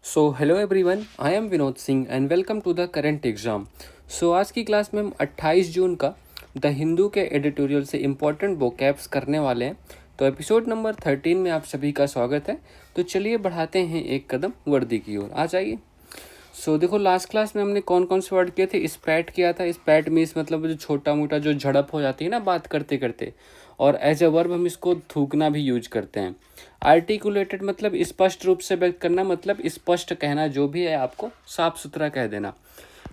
So hello everyone, I am Vinod Singh and welcome to the current exam. So आज की class में हम 28 जून का द हिंदू के एडिटोरियल से इम्पोर्टेंट वोकैब्स करने वाले हैं। तो एपिसोड नंबर 13 में आप सभी का स्वागत है। तो चलिए बढ़ाते हैं एक कदम वर्दी की ओर, आ जाइए। सो देखो, लास्ट क्लास में हमने कौन कौन से वर्ड किए थे। स्पैट किया था। स्पैट मीन्स मतलब जो छोटा मोटा जो झड़प हो जाती है ना बात करते करते, और एज ए वर्ब हम इसको थूकना भी यूज करते हैं। आर्टिकुलेटेड मतलब स्पष्ट रूप से व्यक्त करना, मतलब स्पष्ट कहना, जो भी है आपको साफ सुथरा कह देना।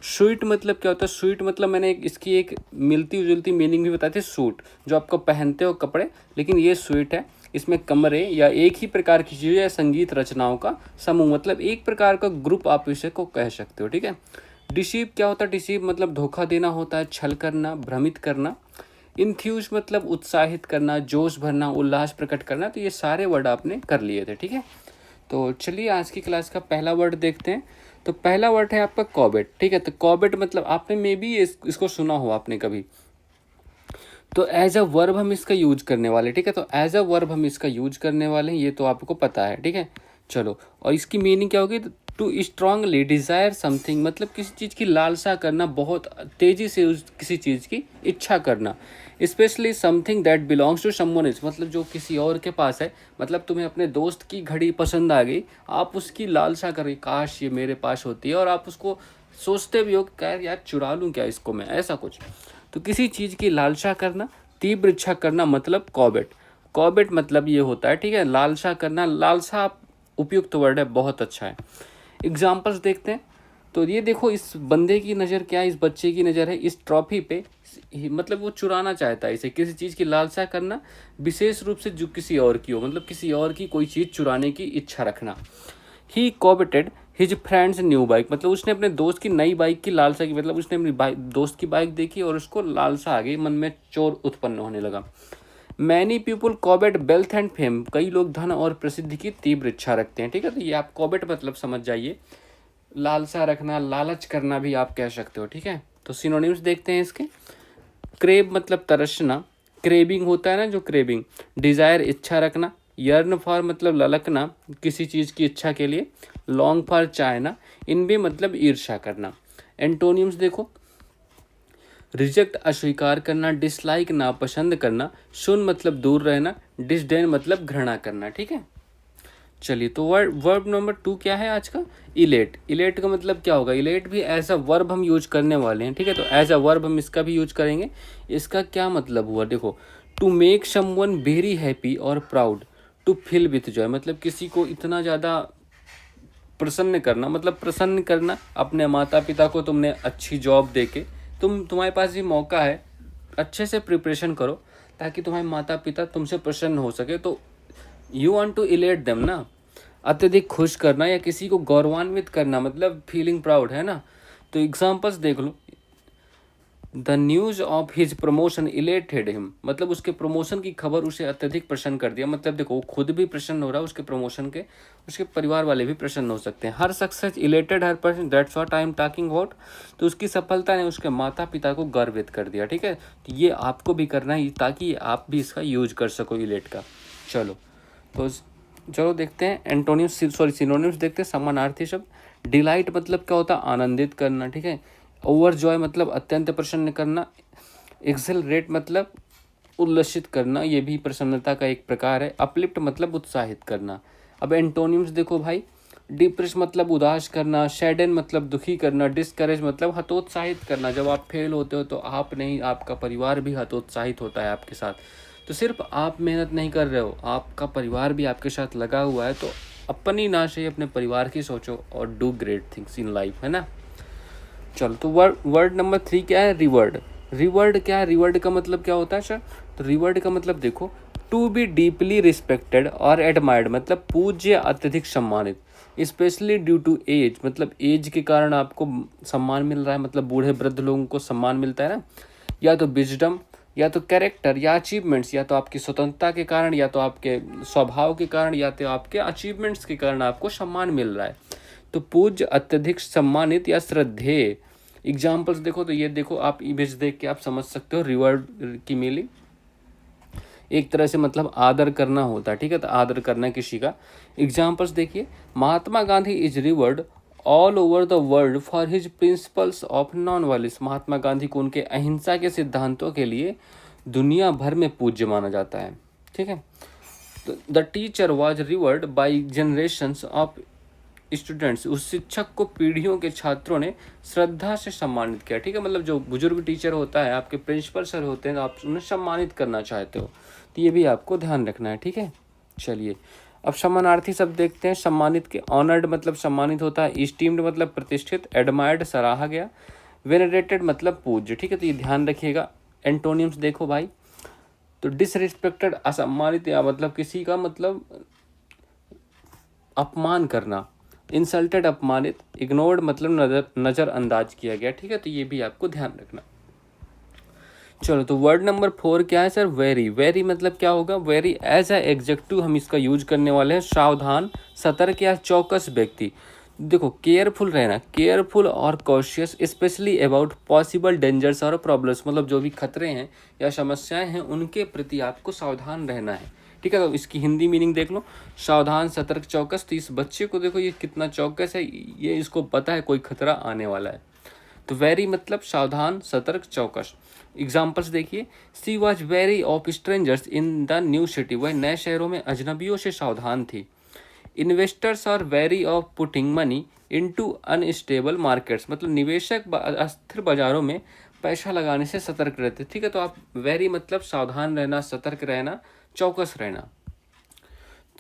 स्वीट मतलब क्या होता है? स्वीट मतलब मैंने इसकी एक मिलती जुलती मीनिंग भी बताई थी। सूट जो आपको पहनते हो कपड़े, लेकिन ये स्वीट है। इसमें कमरे या एक ही प्रकार की चीज़ या संगीत रचनाओं का समूह, मतलब एक प्रकार का ग्रुप आप इसे को कह सकते हो। ठीक है। डिसीव क्या होता है? डिसीव मतलब धोखा देना होता है, छल करना, भ्रमित करना। इन्थ्यूज मतलब उत्साहित करना, जोश भरना, उल्लास प्रकट करना। तो ये सारे वर्ड आपने कर लिए थे। ठीक है। तो चलिए आज की क्लास का पहला वर्ड देखते हैं। तो पहला वर्ड है आपका कॉबेट। ठीक है। तो कॉबेट मतलब आपने मे बी इसको सुना हो आपने कभी। तो एज अ वर्ब हम इसका यूज करने वाले। ठीक है। तो एज अ वर्ब हम इसका यूज करने वाले हैं, ये तो आपको पता है। ठीक है। चलो, और इसकी मीनिंग क्या होगी? टू स्ट्रांगली डिज़ायर समथिंग, मतलब किसी चीज़ की लालसा करना, बहुत तेज़ी से उस किसी चीज़ की इच्छा करना। Specially something that belongs to someone else, मतलब जो किसी और के पास है। मतलब तुम्हें अपने दोस्त की घड़ी पसंद आ गई, आप उसकी लालसा कर रही, काश ये मेरे पास होती है, और आप उसको सोचते भी हो कि यार चुरा लूँ क्या इसको मैं, ऐसा कुछ। तो किसी चीज़ की लालसा करना, तीव्र इच्छा करना, मतलब कॉबेट। कॉबेट मतलब ये होता है। ठीक है। लालसा करना, लालसा उपयुक्त वर्ड है, बहुत अच्छा है। एग्जाम्पल्स देखते हैं। तो ये देखो, इस बंदे की नज़र क्या है, इस बच्चे की नज़र है इस ट्रॉफी पे, मतलब वो चुराना चाहता है इसे। किसी चीज़ की लालसा करना, विशेष रूप से जो किसी और की हो, मतलब किसी और की कोई चीज़ चुराने की इच्छा रखना। ही कॉबेटेड हिज फ्रेंड्स न्यू बाइक, मतलब उसने अपने दोस्त की नई बाइक की लालसा की, मतलब उसने अपनी दोस्त की बाइक देखी और उसको लालसा आ गई, मन में चोर उत्पन्न होने लगा। Many people Corbett wealth and fame, कई लोग धन और प्रसिद्धि की तीव्र इच्छा रखते हैं। ठीक है। तो ये आप कॉबेट मतलब समझ जाइए, लालसा रखना, लालच करना भी आप कह सकते हो। ठीक है। तो सिनोनिम्स देखते हैं इसके। क्रेव मतलब तरसना, क्रेविंग होता है ना जो क्रेविंग। डिज़ायर इच्छा रखना। यर्न फॉर मतलब ललकना किसी चीज़ की इच्छा के लिए। लॉन्ग फॉर चाहना। इनबे मतलब ईर्ष्या करना। एंटोनियम्स देखो। रिजेक्ट अस्वीकार करना, डिसलाइक नापसंद करना, शुन मतलब दूर रहना, डिसडेन मतलब घृणा करना। ठीक है। चलिए, तो वर्ब नंबर 2 क्या है आज का? इलेट। इलेट का मतलब क्या होगा? इलेट भी एज अ वर्ब हम यूज करने वाले हैं। ठीक है। तो एज अ वर्ब हम इसका भी यूज करेंगे। इसका क्या मतलब हुआ देखो। To make someone very happy और proud, to fill with joy, मतलब किसी को इतना ज़्यादा प्रसन्न करना, मतलब प्रसन्न करना अपने माता पिता को। तुमने अच्छी जॉब देके, तुम्हारे पास ये मौका है, अच्छे से प्रिपरेशन करो ताकि तुम्हारे माता पिता तुमसे प्रसन्न हो सके। तो यू वांट टू इलेट देम ना, अत्यधिक खुश करना या किसी को गौरवान्वित करना, मतलब फीलिंग प्राउड, है ना। तो एग्जांपल्स देख लो। The news of his promotion elated him, मतलब उसके प्रमोशन की खबर उसे अत्यधिक प्रसन्न कर दिया। मतलब देखो, वो खुद भी प्रसन्न हो रहा है उसके प्रमोशन के, उसके परिवार वाले भी प्रसन्न हो सकते हैं। Her success elated her person, that's what I am talking about. तो उसकी सफलता ने उसके माता पिता को गर्वित कर दिया। ठीक है। तो ये आपको भी करना है ताकि आप भी इसका यूज कर सको इलेट का। चलो, तो चलो देखते हैं एंटोनिम्स, सॉरी सिनोनिम्स देखते हैं, समानार्थी शब्द। डिलाइट मतलब क्या होता है? आनंदित करना। ठीक है। ओवर जॉय मतलब अत्यंत प्रसन्न करना। एक्सेलरेट मतलब उल्लसित करना, ये भी प्रसन्नता का एक प्रकार है। अपलिफ्ट मतलब उत्साहित करना। अब एंटोनिम्स देखो भाई। डिप्रेस मतलब उदास करना। सैडन मतलब दुखी करना। डिस्करेज मतलब हतोत्साहित करना, जब आप फेल होते हो तो आप नहीं, आपका परिवार भी हतोत्साहित होता है आपके साथ। तो सिर्फ आप मेहनत नहीं कर रहे हो, आपका परिवार भी आपके साथ लगा हुआ है। तो अपनी ना से अपने परिवार की सोचो और do great things in life, है ना। चलो, तो वर्ड नंबर 3 क्या है? रिवर्ड। रिवर्ड क्या है? रिवर्ड का मतलब क्या होता है सर? तो रिवर्ड का मतलब देखो, टू बी डीपली रिस्पेक्टेड और एडमायर्ड, मतलब पूज्य, अत्यधिक सम्मानित। स्पेशली ड्यू टू एज, मतलब एज के कारण आपको सम्मान मिल रहा है, मतलब बूढ़े वृद्ध लोगों को सम्मान मिलता है ना। या तो विजडम, या तो कैरेक्टर, या अचीवमेंट्स, या तो आपकी स्वतंत्रता के कारण, या तो आपके स्वभाव के कारण, या तो आपके अचीवमेंट्स के कारण आपको सम्मान मिल रहा है। तो पूज्य, अत्यधिक सम्मानित या श्रद्धेय। एग्जाम्पल्स देखो। तो ये देखो, आप इमेज देख के आप समझ सकते हो रिवर्ड की मीनिंग। एक तरह से मतलब आदर करना होता है, ठीक है, तो आदर करना किसी का। एग्जाम्पल्स देखिए, Mahatma Gandhi is revered all over the world for his principles of non violence. Mahatma Gandhi को उनके अहिंसा के सिद्धांतों के लिए दुनिया भर में पूज्य माना जाता है, ठीक है। The teacher was revered by generations of students. उस शिक्षक को पीढ़ियों के छात्रों ने श्रद्धा से सम्मानित किया, ठीक है। मतलब जो बुजुर्ग टीचर होता है, आपके प्रिंसिपल सर होते हैं, तो आप उन्हें सम्मानित करना चाहते हो, तो ये भी आपको ध्यान रखना है, ठीक है। चलिए अब समानार्थी शब्द देखते हैं। सम्मानित के ऑनर्ड मतलब सम्मानित होता है, इस्टीम्ड मतलब प्रतिष्ठित, एडमायर्ड सराहा गया, वेनरेटेड मतलब पूज्य, ठीक है, तो ये ध्यान रखिएगा। एंटोनिम्स देखो भाई, तो डिसरिस्पेक्टेड असम्मानित या मतलब किसी का मतलब अपमान करना, इंसल्टेड अपमानित, इग्नोर्ड मतलब नज़रअंदाज किया गया, ठीक है, तो ये भी आपको ध्यान रखना। चलो तो वर्ड नंबर 4 क्या है सर? वेरी। वेरी मतलब क्या होगा? वेरी एज ए एग्जेक्टिव हम इसका यूज करने वाले हैं, सावधान, सतर्क या चौकस व्यक्ति। देखो केयरफुल रहना, केयरफुल और cautious specially about possible dangers और प्रॉब्लम्स, मतलब जो भी खतरे हैं या समस्याएं हैं उनके प्रति आपको सावधान रहना है, ठीक है। तो इसकी हिंदी मीनिंग देख लो, सावधान, सतर्क, चौकस। तो इस बच्चे को देखो ये कितना चौकस है, ये इसको पता है कोई खतरा आने वाला है। तो वेरी मतलब सावधान, सतर्क, चौकस। एग्जाम्पल्स देखिए, she was wary of strangers in the new city. वह नए शहरों में अजनबियों से सावधान थी। Investors are wary of putting money into unstable markets, मतलब निवेशक अस्थिर बाजारों में पैसा लगाने से सतर्क रहते, ठीक है। तो आप वेरी मतलब सावधान रहना, सतर्क रहना, चौकस रहना।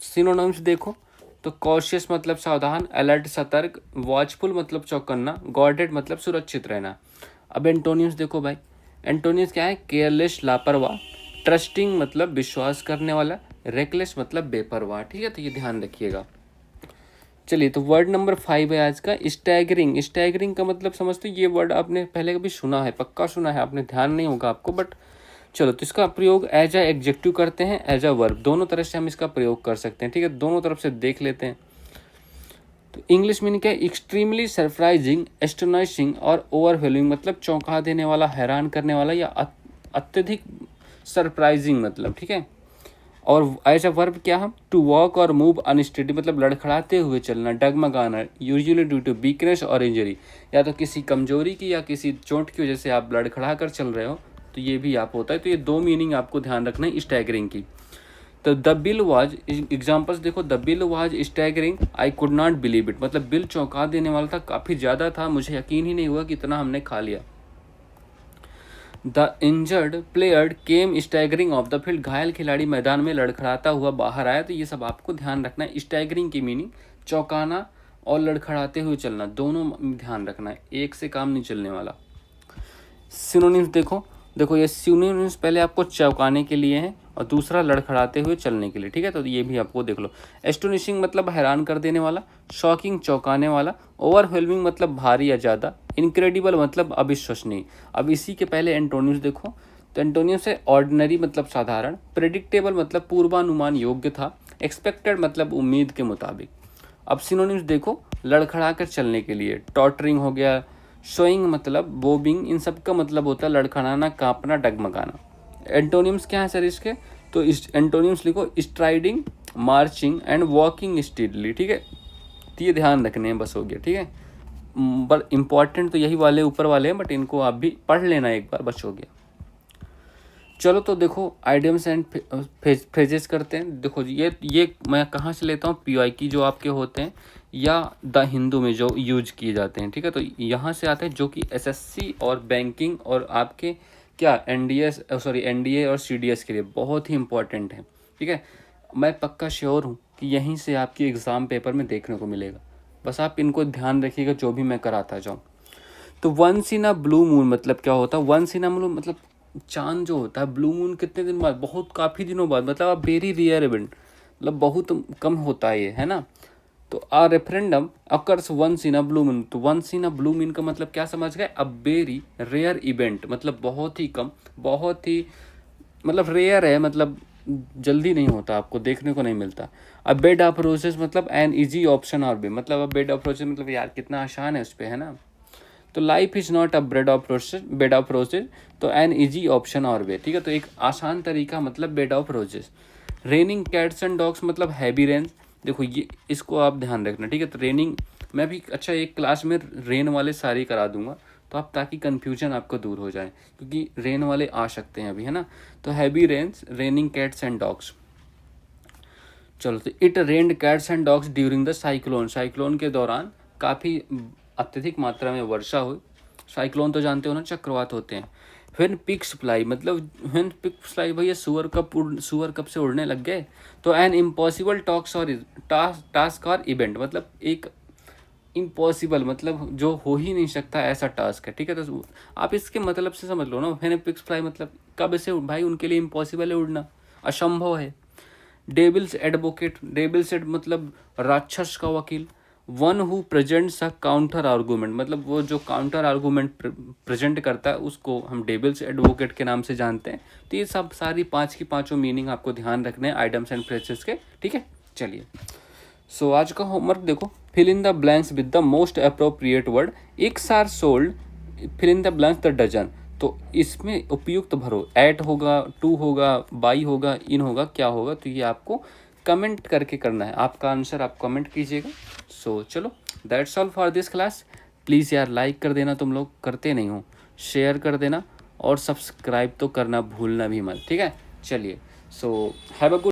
सिनोनिम्स देखो, तो कॉशियस मतलब सावधान, अलर्ट सतर्क, वॉचफुल मतलब चौकन्ना, गॉर्डेड मतलब सुरक्षित रहना। अब एंटोनिम्स देखो भाई, एंटोनिम्स क्या है? केयरलेस लापरवाह, ट्रस्टिंग मतलब विश्वास करने वाला, रेकलेस मतलब बेपरवाह, ठीक है, तो ये ध्यान रखिएगा। चलिए तो वर्ड नंबर 5 है आज का, स्टैगरिंग। स्टैगरिंग का मतलब समझते, ये वर्ड आपने पहले कभी सुना है, पक्का सुना है आपने, ध्यान नहीं होगा आपको, बट चलो तो इसका प्रयोग एज ए एडजेक्टिव करते हैं, एज अ वर्ब, दोनों तरह से हम इसका प्रयोग कर सकते हैं, ठीक है। दोनों तरफ से देख लेते हैं। तो इंग्लिश मीनिंग क्या है? एक्सट्रीमली सरप्राइजिंग, एस्टोनिशिंग और ओवरवेलमिंग, मतलब चौंका देने वाला, हैरान करने वाला या अत्यधिक सरप्राइजिंग मतलब, ठीक है। और एज अ वर्ब क्या हम? टू वॉक और मूव अनस्टेडी, मतलब लड़खड़ाते हुए चलना, डगमगाना, यूजुअली ड्यू टू वीकनेस और इंजरी, या तो किसी कमजोरी की या किसी चोट की वजह से आप लड़खड़ा कर चल रहे हो, तो ये भी आप होता है। तो ये दो मीनिंग आपको ध्यान रखना है स्टैगरिंग की। तो द बिल वाज, एग्जाम्पल्स देखो, the bill was staggering, I could not believe it, मतलब बिल चौंका देने वाला था, काफ़ी ज़्यादा था, मुझे यकीन ही नहीं हुआ कि इतना हमने खा लिया। The injured player came staggering of the field, घायल खिलाड़ी मैदान में लड़खड़ाता हुआ बाहर आया। तो ये सब आपको ध्यान रखना है। स्टैगरिंग की मीनिंग चौंकाना और लड़खड़ाते हुए चलना, दोनों ध्यान रखना है, एक से काम नहीं चलने वाला। सिनोनिम्स देखो, ये सिनोनिम्स पहले आपको चौंकाने के लिए हैं और दूसरा लड़खड़ाते हुए चलने के लिए, ठीक है। तो ये भी आपको देख लो। एस्टोनिशिंग मतलब हैरान कर देने वाला, शॉकिंग चौंकाने वाला, ओवरवेलमिंग मतलब भारी या ज़्यादा, इनक्रेडिबल मतलब अविश्वसनीय। अब इसी के पहले एंटोनिम्स देखो, तो एंटोनिम्स है ऑर्डिनरी मतलब साधारण, प्रेडिक्टेबल मतलब पूर्वानुमान योग्य था, एक्सपेक्टेड मतलब उम्मीद के मुताबिक। अब सिनोनिम्स देखो, लड़खड़ा कर चलने के लिए, टॉटरिंग हो गया, शोइंग मतलब बोबिंग, इन सब का मतलब होता है लड़खड़ाना, कांपना, डगमगाना। एंटोनिम्स क्या है सर इसके? तो इस एंटोनिम्स लिखो, striding, marching and walking steadily, ठीक है। तो ये ध्यान रखने हैं, बस हो गया, ठीक है। बट इंपॉर्टेंट तो यही वाले ऊपर वाले हैं, बट इनको आप भी पढ़ लेना एक बार, बस हो गया। चलो तो देखो आइडियम्स एंड फ्रेजेस करते हैं। देखो ये मैं कहाँ से लेता हूँ? PY की जो आपके होते हैं या द हिंदू में जो यूज किए जाते हैं, ठीक है। तो यहाँ से आते हैं जो कि SSC और बैंकिंग और आपके क्या NDA और CDS के लिए बहुत ही इंपॉर्टेंट है, ठीक है। मैं पक्का श्योर हूँ कि यहीं से आपकी एग्ज़ाम पेपर में देखने को मिलेगा, बस आप इनको ध्यान रखिएगा जो भी मैं कराता जाऊँ। तो once in a blue moon मतलब क्या होता है? वंस इन अ मून मतलब चांद जो होता है, ब्लू मून कितने दिन बाद? बहुत काफ़ी दिनों बाद, मतलब अब वेरी रेयर इवेंट, मतलब बहुत कम होता है ये, है ना। तो a referendum occurs once in a blue moon, तो once in a blue moon का मतलब क्या समझ गए? अब वेरी रेयर इवेंट मतलब बहुत ही कम, बहुत ही मतलब रेयर है, मतलब जल्दी नहीं होता, आपको देखने को नहीं मिलता। अब बेड ऑफ रोजेस मतलब एन ईजी ऑप्शन और भी, मतलब अब बेड ऑफ रोजेस मतलब यार कितना आसान है उस पर, है ना। तो life is not a bed of roses, तो एन इजी ऑप्शन और वे, ठीक है। तो एक आसान तरीका मतलब bed of roses. Raining cats and dogs मतलब हैवी रेन। देखो ये इसको आप ध्यान रखना, ठीक है। तो रेनिंग मैं भी अच्छा एक क्लास में रेन वाले सारे करा दूंगा, तो आप ताकि कन्फ्यूजन आपको दूर हो जाए, क्योंकि रेन वाले आ सकते हैं अभी, है ना। तो heavy rains, raining cats and dogs. चलो, तो it rained cats and dogs during the cyclone. Cyclone के दौरान काफ़ी अत्यधिक मात्रा में वर्षा हुई। साइक्लोन तो जानते हो ना, चक्रवात होते हैं। व्हेन पिग्स फ्लाई मतलब व्हेन पिग्स फ्लाई, भैया सुअर कब से उड़ने लग गए। तो एन इम्पॉसिबल टास्क और इवेंट मतलब एक इम्पॉसिबल मतलब जो हो ही नहीं सकता ऐसा टास्क है, ठीक है। तो आप इसके मतलब से समझ लो ना, व्हेन पिग्स फ्लाई मतलब कब से, भाई उनके लिए इम्पॉसिबल है उड़ना, असंभव है। डेविल्स एडवोकेट, डेविल्स एड मतलब राक्षस का वकील। One who presents a counter argument मतलब वो जो काउंटर आर्गूमेंट प्रेजेंट करता है उसको हम डेविल्स एडवोकेट के नाम से जानते हैं। तो ये सब सारी पाँच की पाँचों मीनिंग आपको ध्यान रखने हैं आइटम्स एंड फ्रेजेस के, ठीक है। चलिए, सो आज का होमवर्क देखो, fill in the blanks with the most appropriate word. Eggs are sold, fill in the blanks the dozen. तो इसमें उपयुक्त भरो, एट होगा, टू होगा, बाई होगा, इन होगा, क्या होगा। तो ये आपको कमेंट करके करना है, आपका आंसर आप कमेंट कीजिएगा। सो चलो, that's all for this class. Please यार लाइक कर देना, तुम लोग करते नहीं हो, शेयर कर देना और सब्सक्राइब तो करना भूलना भी मत, ठीक है। चलिए, सो हैव अ गुड